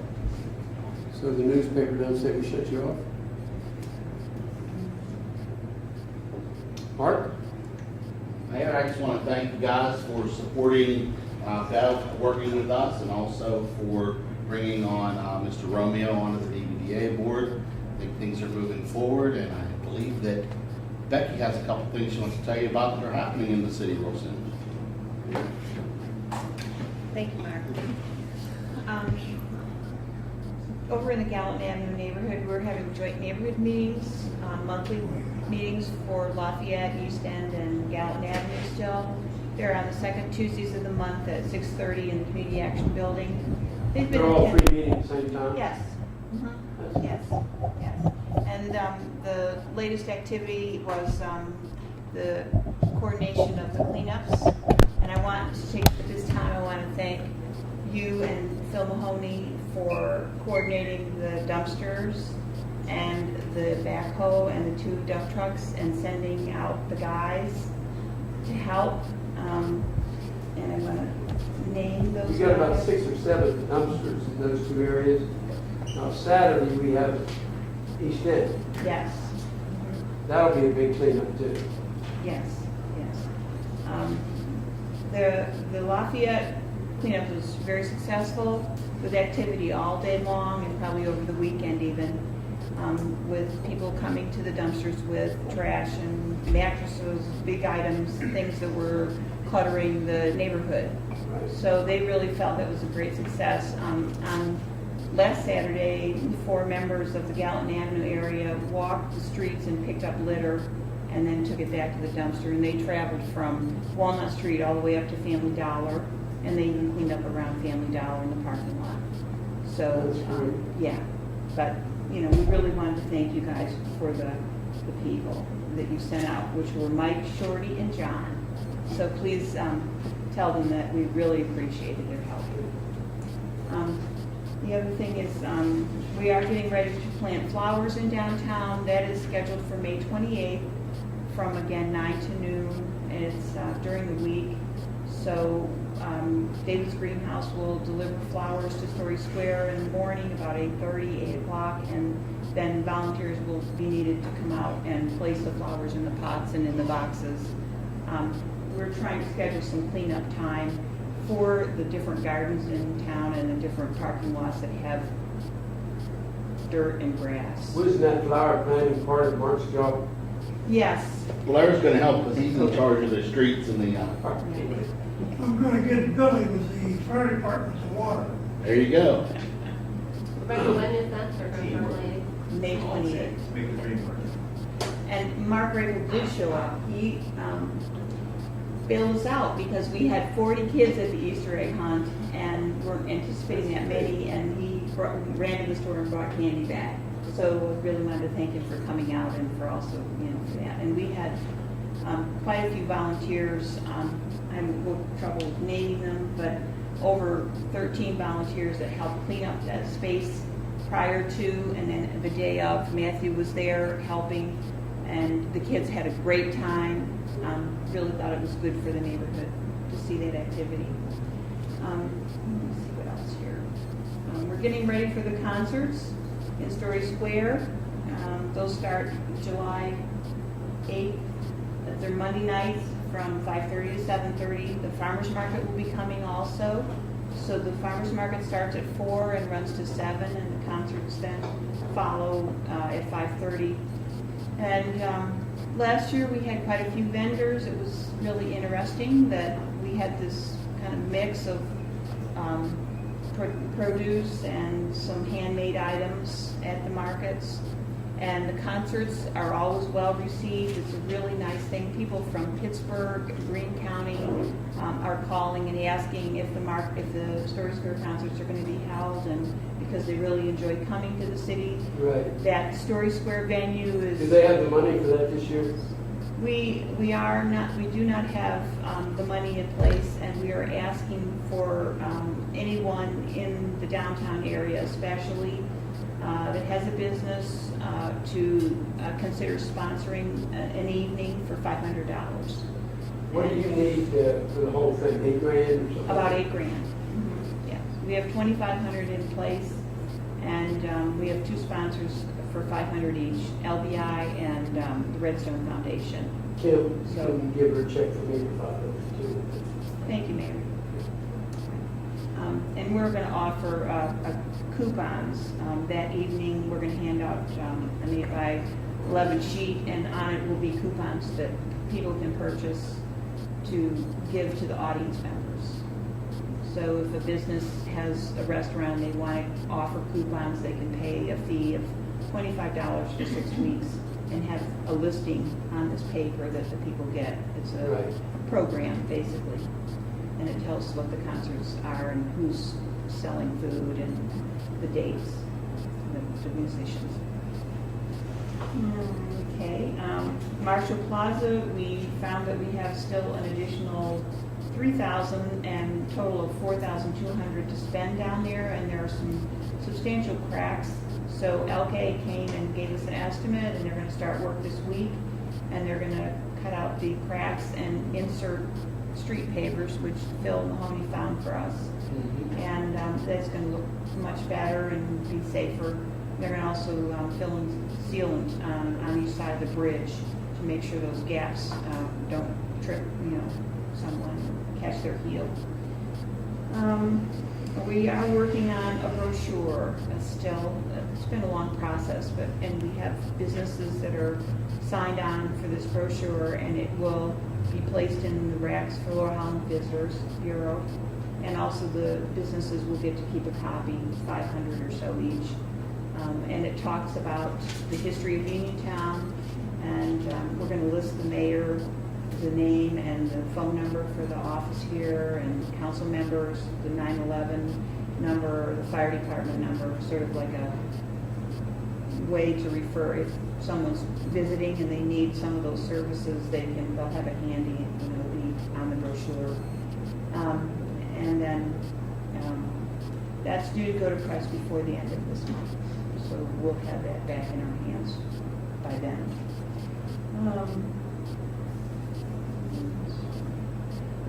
So the newspaper doesn't say we shut you off? Mark? Mayor, I just want to thank you guys for supporting Bev, working with us, and also for bringing on Mr. Romeo onto the DBDA board. I think things are moving forward, and I believe that Becky has a couple things she wants to tell you about that are happening in the city real soon. Thank you, Mark. Over in the Gallatin Avenue neighborhood, we're having joint neighborhood meetings, monthly meetings for Lafayette, East End, and Gallatin Avenue still. They're on the second Tuesdays of the month at 6:30 in the Community Action Building. They've been They're all attending- three meeting at the same time? Yes. Yes, yes. And the latest activity was the coordination of the cleanups. And I want to take this time, I want to thank you and Phil Mahoney for coordinating the dumpsters and the backhoe and the 2 dump trucks and sending out the guys to help. And I'm going to name those. We got about guys. 6 or 7 dumpsters in those 2 areas. Now Saturday, we have East End. Yes. That'll be a big cleanup too. Yes, yes. The Lafayette cleanup was very successful with activity all day long and probably over the weekend even, with people coming to the dumpsters with trash and mattresses, big items, things that were cluttering the neighborhood. Right. So they really felt it was a great success. On last Saturday, 4 members of the Gallatin Avenue area walked the streets and picked up litter and then took it back to the dumpster. And they traveled from Walnut Street all the way up to Family Dollar, and they even cleaned up around Family Dollar in the parking lot. So, That's great. yeah. But, you know, we really wanted to thank you guys for the people that you sent out, which were Mike, Shorty, and John. So please tell them that we really appreciated their help. The other thing is we are getting ready to plant flowers in downtown. That is scheduled for May 28th from, again, 9 to noon. And it's during the week. So David's Greenhouse will deliver flowers to Story Square in the morning about 8:30, 8 o'clock, and then volunteers will be needed to come out and place the flowers in the pots and in the boxes. We're trying to schedule some cleanup time for the different gardens in town and the different parking lots that have dirt and grass. Wasn't that flower planting part of Mark's job? Yes. Larry's going to help because he's in charge of the streets and the. I'm gonna get Billy with the fire department's water. There you go. Brenda, when is that, sir, currently? May 28th. Make the dream work. And Mark Rabel did show up. He bailed us out because we had 40 kids at the Easter egg hunt and weren't anticipating that many, and he ran to the store and brought candy back. So I really wanted to thank him for coming out and for also, you know, for that. And we had quite a few volunteers. I'm having trouble naming them, but over 13 volunteers that helped clean up that space prior to, and then the day of. Matthew was there helping, and the kids had a great time. Really thought it was good for the neighborhood to see that activity. Let me see what else here. We're getting ready for the concerts in Story Square. Those start July 8th They're Monday nights from 5:30 to 7:30. The farmer's market will be coming also. So the farmer's market starts at 4 and runs to 7, and the concerts then follow at 5:30. And last year we had quite a few vendors. It was really interesting that we had this kind of mix of produce and some handmade items at the markets. And the concerts are always well received. It's a really nice thing. People from Pittsburgh, Greene County are calling and asking if the Story Square concerts are going to be held, and because they really enjoy coming to the city. Right. That Story Square venue is. Do they have the money for that this year? We do not have the money in place, and we are asking for anyone in the downtown area, especially that has a business, to consider sponsoring an evening for $500. What do you need for the whole thing, $8 grand or something? About $8 grand. Yeah, we have $2,500 in place, and we have two sponsors for $500 each: LBI and the Redstone Foundation. Kim, can give her a check for me for $500 too. Thank you, Mayor. And we're going to offer coupons that evening. We're going to hand out an 8x11 sheet, and on it will be coupons that people can purchase to give to the audience members. So if a business has a restaurant, they want to offer coupons, they can pay a fee of $25 for 6 weeks and have a listing on this paper that the people get. It's a program, basically. And it tells us what the concerts are and who's selling food and the dates, the musicians. Okay, Marshall Plaza, we found that we have still an additional $3,000 and total of $4,200 to spend down there, and there are some substantial cracks. So LK came and gave us an estimate, and they're going to start work this week, and they're going to cut out the cracks and insert street pavers, which Phil Mahoney found for us. And that's going to look much better and be safer. They're going to also fill in sealant on each side of the bridge to make sure those gaps don't trip, someone, catch their heel. We are working on a brochure still. It's been a long process, and we have businesses that are signed on for this brochure, and it will be placed in the racks for Laurel Holland Visitors Bureau. And also the businesses will get to keep a copy, 500 or so each. And it talks about the history of Uniontown, and we're going to list the mayor, the name and the phone number for the office here, and council members, the 911 number, the fire department number, sort of like a way to refer if someone's visiting and they need some of those services, they'll have it handy, it'll be on the brochure. And then that's due to go to press before the end of this month. So we'll have that back in our hands by then.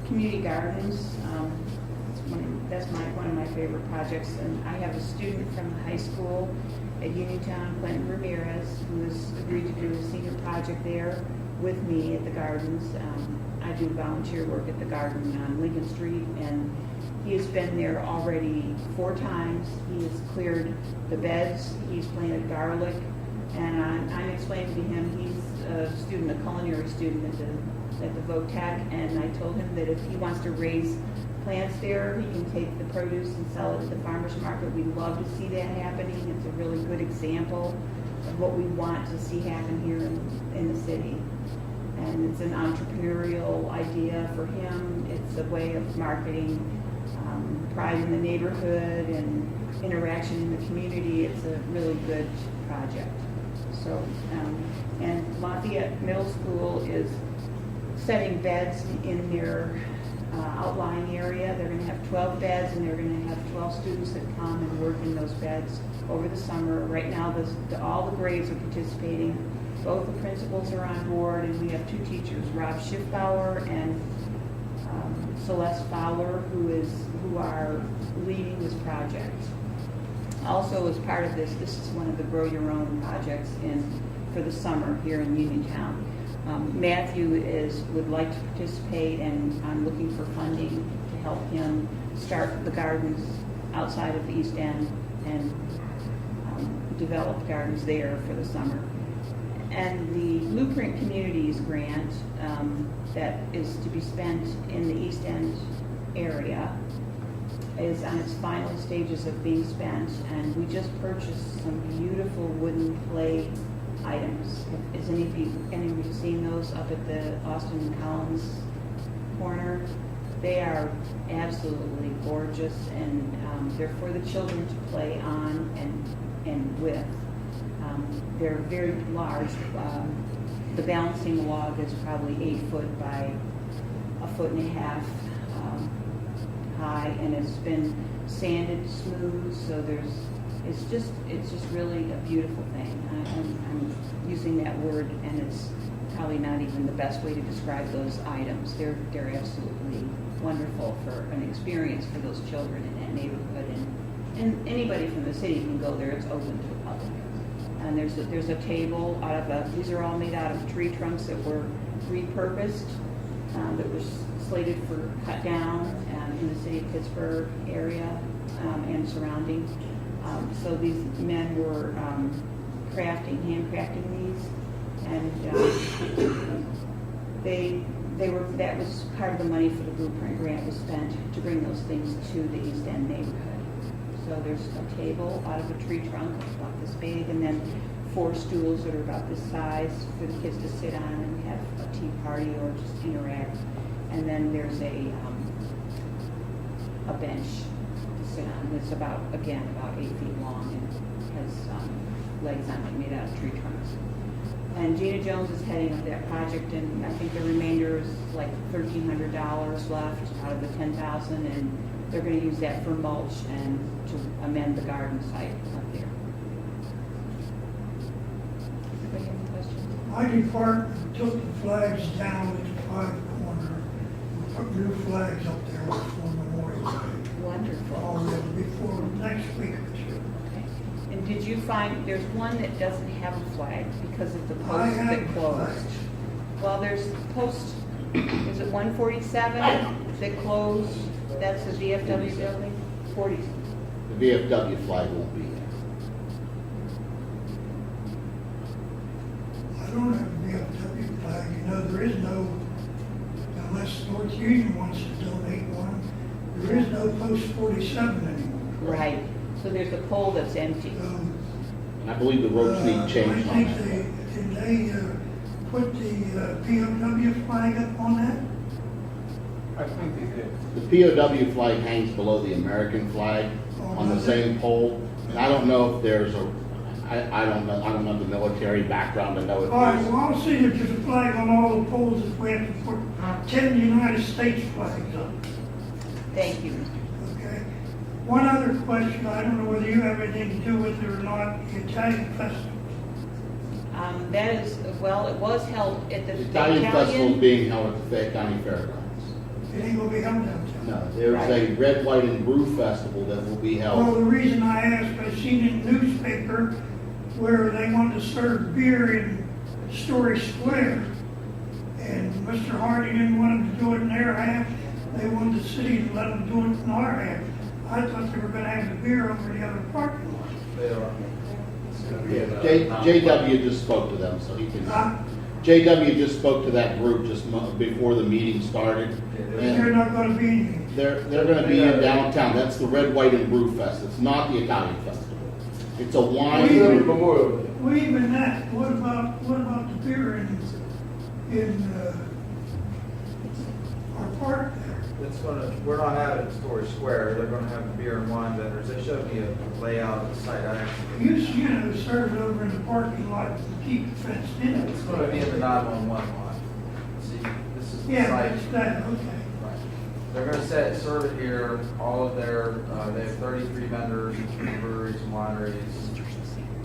Community gardens, that's one of my favorite projects. And I have a student from the high school at Uniontown, Clinton Ramirez, who has agreed to do a senior project there with me at the gardens. I do volunteer work at the garden on Lincoln Street, and he has been there already 4 times. He has cleared the beds, he's planted garlic, and I'm explaining to him, he's a student, a culinary student at the VOTEC, and I told him that if he wants to raise plants there, he can take the produce and sell it at the farmer's market. We'd love to see that happening. It's a really good example of what we want to see happen here in the city. And it's an entrepreneurial idea for him. It's a way of marketing pride in the neighborhood and interaction in the community. It's a really good project. So, and Lafayette Middle School is setting beds in their outlying area. They're going to have 12 beds, and they're going to have 12 students that come and work in those beds over the summer. Right now, all the grades are participating. Both the principals are on board, and we have 2 teachers, Rob Schiffbauer and Celeste Fowler, who are leading this project. Also, as part of this is one of the Grow Your Own projects for the summer here in Uniontown. Matthew would like to participate, and I'm looking for funding to help him start the gardens outside of the East End and develop gardens there for the summer. And the Blueprint Communities grant that is to be spent in the East End area is on its final stages of being spent, and we just purchased some beautiful wooden play items. Has any of you seen those up at the Austin Collins corner? They are absolutely gorgeous, and they're for the children to play on and with. They're very large. The balancing log is probably 8 foot by 1.5 foot high, and it's been sanded smooth. So it's just really a beautiful thing. I'm using that word, and it's probably not even the best way to describe those items. They're absolutely wonderful for an experience for those children in that neighborhood, and anybody from the city can go there. It's open to the public. And there's a table out of these are all made out of tree trunks that were repurposed, that were slated for cut down in the city of Pittsburgh area and surrounding. So these men were handcrafting these, and that was part of the money for the Blueprint grant was spent to bring those things to the East End neighborhood. So there's a table out of a tree trunk about this big, and then 4 stools that are about this size for the kids to sit on and have a tea party or just interact. And then there's a bench to sit on. It's about 8 feet long and has legs on it made out of tree trunks. And Gina Jones is heading up that project, and I think the remainder is like $1,300 left out of the $10,000, and they're going to use that for mulch and to amend the garden site up there. Anybody have any questions? My department took the flags down at the 5 corner. We put new flags up there for Memorial Day. Wonderful. Already before next week or 2. Okay. And did you find, there's one that doesn't have a flag because of the I post have that closed? flags. Well, there's post, is it 147 that closed? That's the VFW building? 40. The VFW flag won't be there. I don't have a VFW flag. You know, there is no, unless North Union wants to donate one, there is no post 47 anymore. Right. So there's a pole that's empty. So, And I believe the roads need change I on think that. did they put the POW flag up on that? I think they did. The POW flag hangs below the American flag on the same pole. And I don't know if there's I don't know the military background to know if All right, there's. well, I'll see that there's a flag on all the poles if we have to put 10 United States flags up. Thank you. Okay. One other question, I don't know whether you have anything to do with it or not, the Italian festival. That is, well, it was held at the The Italian festival is being held at the Fayette County Fairgrounds. It ain't gonna be held downtown. No, there's a red, white, and blue festival that will be Well, held. the reason I asked, I seen in the newspaper where they wanted to serve beer in Story Square. And Mr. Hardy didn't want them to do it in their half. They wanted the city to let them do it in our half. I thought they were gonna have the beer over the other parking lot. They are. It's gonna be at, JW just spoke to them, so he can. JW just spoke to that group just before the meeting started. They're And not gonna be in they're gonna be in downtown. That's the Red, White, and Brew Fest. It's not the Italian festival. It's a wine. here. Well, even that, what about the beer in our park there? We're not having it at Story Square, they're gonna have beer and wine vendors, they showed me a layout of the site, I actually. You know, serve it over in the parking lot and keep it fenced in. It's gonna be in the 911 lot. See, this is the Yeah, site. it's that, okay. Right. They're gonna serve it here, all of their, they have 33 vendors, breweries and wineries.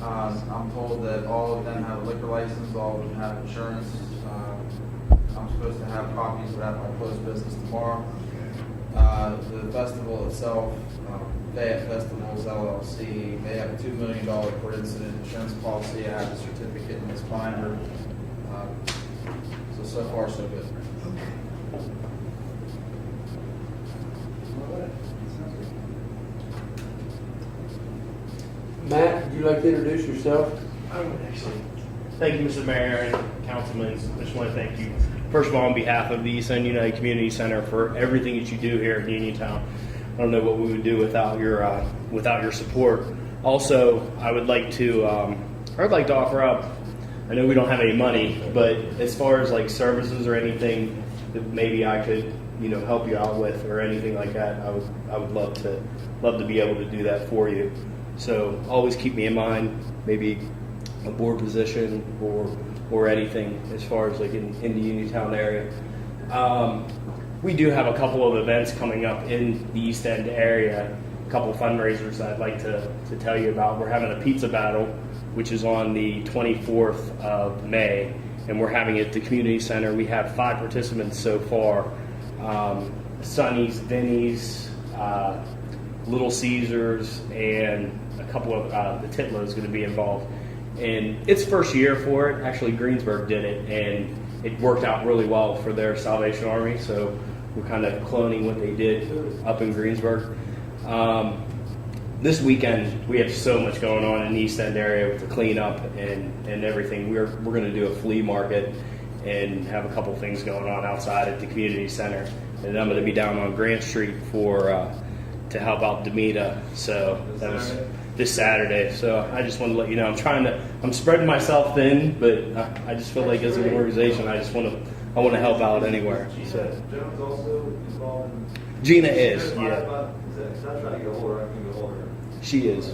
I'm told that all of them have a liquor license, all of them have insurance. I'm supposed to have copies of that at my closed business tomorrow. The festival itself, Fayette Festivals LLC, they have a $2 million per incident insurance policy. I have the certificate in this binder. So far, so good. Matt, would you like to introduce yourself? I would actually. Thank you, Mr. Mayor and Councilman. I just want to thank you, first of all, on behalf of the East End United Community Center for everything that you do here in Uniontown. I don't know what we would do without your support. Also, I would like to offer up. I know we don't have any money, but as far as like services or anything that maybe I could, help you out with or anything like that, I would love to be able to do that for you. So always keep me in mind, maybe a board position or anything as far as like in the Uniontown area. We do have a couple of events coming up in the East End area, a couple of fundraisers I'd like to tell you about. We're having a pizza battle, which is on the 24th of May, and we're having it at the community center. We have 5 participants so far. Sonny's, Vinny's, Little Caesars, and a couple of the Titlow is going to be involved. And it's first year for it. Actually, Greensburg did it, and it worked out really well for their Salvation Army. So we're kind of cloning what they did up in Greensburg. This weekend, we have so much going on in the East End area with the cleanup and everything. We're going to do a flea market and have a couple things going on outside at the community center. And I'm going to be down on Grant Street to help out Demita. So that was this Saturday. So I just want to let you know I'm spreading myself thin, but I just feel like as an organization, I want to help out anywhere. So Jones also involved in. Gina is, yeah. I'm trying to get hold of her. I can get hold of her. She is.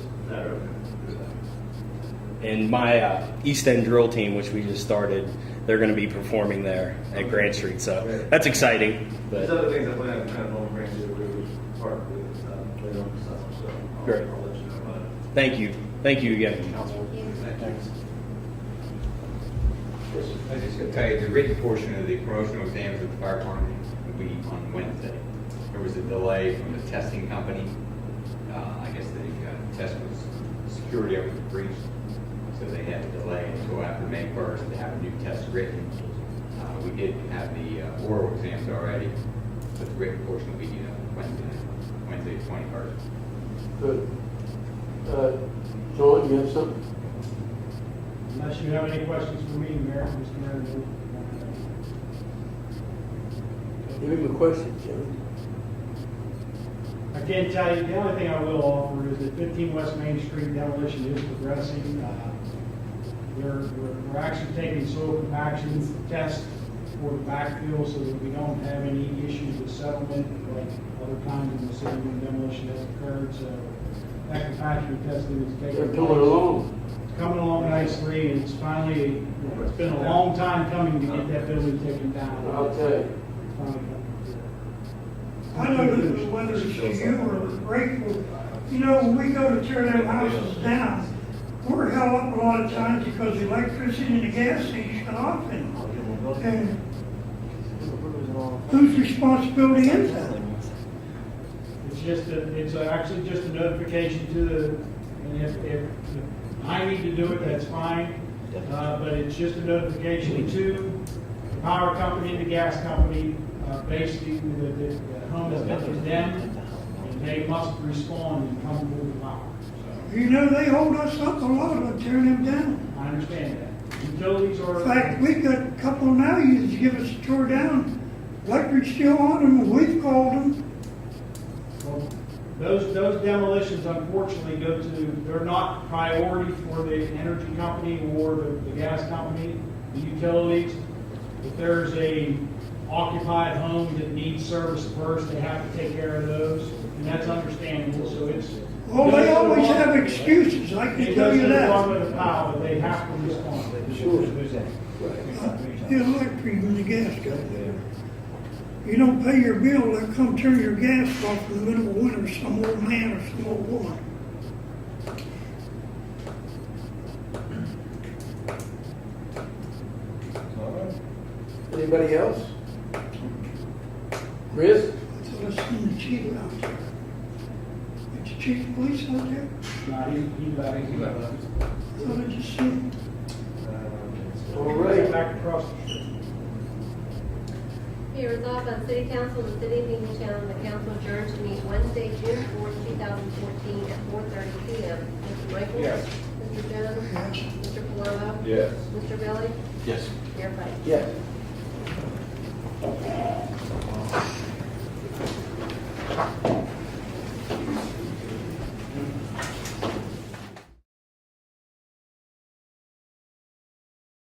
And my East End drill team, which we just started, they're going to be performing there at Grant Street. So that's exciting. There's other things I plan on kind of on Grant Street that we were part of it later on this summer. So Great. I'll let you know about it. Thank you. Thank you again, Councilman. Thank you. I was just going to tell you, the written portion of the promotional exams at the fire department will be on Wednesday. There was a delay from the testing company. I guess the test was security over the breach, so they had to delay until after May 1st to have a new test written. We did have the oral exams already, but the written portion will be Wednesday the 21st. Good. John, you have something? Unless you have any questions for me, Mayor, Mr. Mayor. Give him a question, John. I can't tell you, the only thing I will offer is that 15 West Main Street demolition is progressing. We're actually taking soil compaction tests for the backfill so that we don't have any issues with settlement like other times in the city when demolition has occurred. So that compaction testing is taking They're coming along. It's coming along nicely, and it's been a long time coming to get that building taken down. I'll tell you. I know that whether it's you or grateful, when we go to tear them houses down, we're held up a lot of times because the electricity and the gas ain't shut off and whose responsibility is that? It's actually just a notification to and if I need to do it, that's fine. But it's just a notification to the power company and the gas company, basically that the home has been condemned and they must respond and come to the power. So, They hold us up a lot on tearing them down. I understand that. Utilities are. In fact, we got a couple now you give us a tour down. Electric's still on them, we've called them. Well, those demolitions unfortunately they're not priority for the energy company or the gas company, the utilities. If there's a occupied home that needs service first, they have to take care of those, and that's understandable. So it's Well, they always have excuses, I can tell you that. Department of Power, but they have to respond. Sure. The electric and the gas company. You don't pay your bill, they'll come turn your gas off in the middle of winter, some old man or some old woman. Anybody else? Chris? I thought I seen the chief out there. Is the chief of police out there? No, he's left. I thought I just seen him. All right. Back across the street. Be resolved by the City Council of the City of Uniontown, the council adjourned to meet Wednesday, June 4th, 2014 at 4:30 p.m. Mr. Michael? Yes. Mr. Jones? Mr. Palumbo? Yes. Mr. Billy? Yes. Mayor Pike? Yes.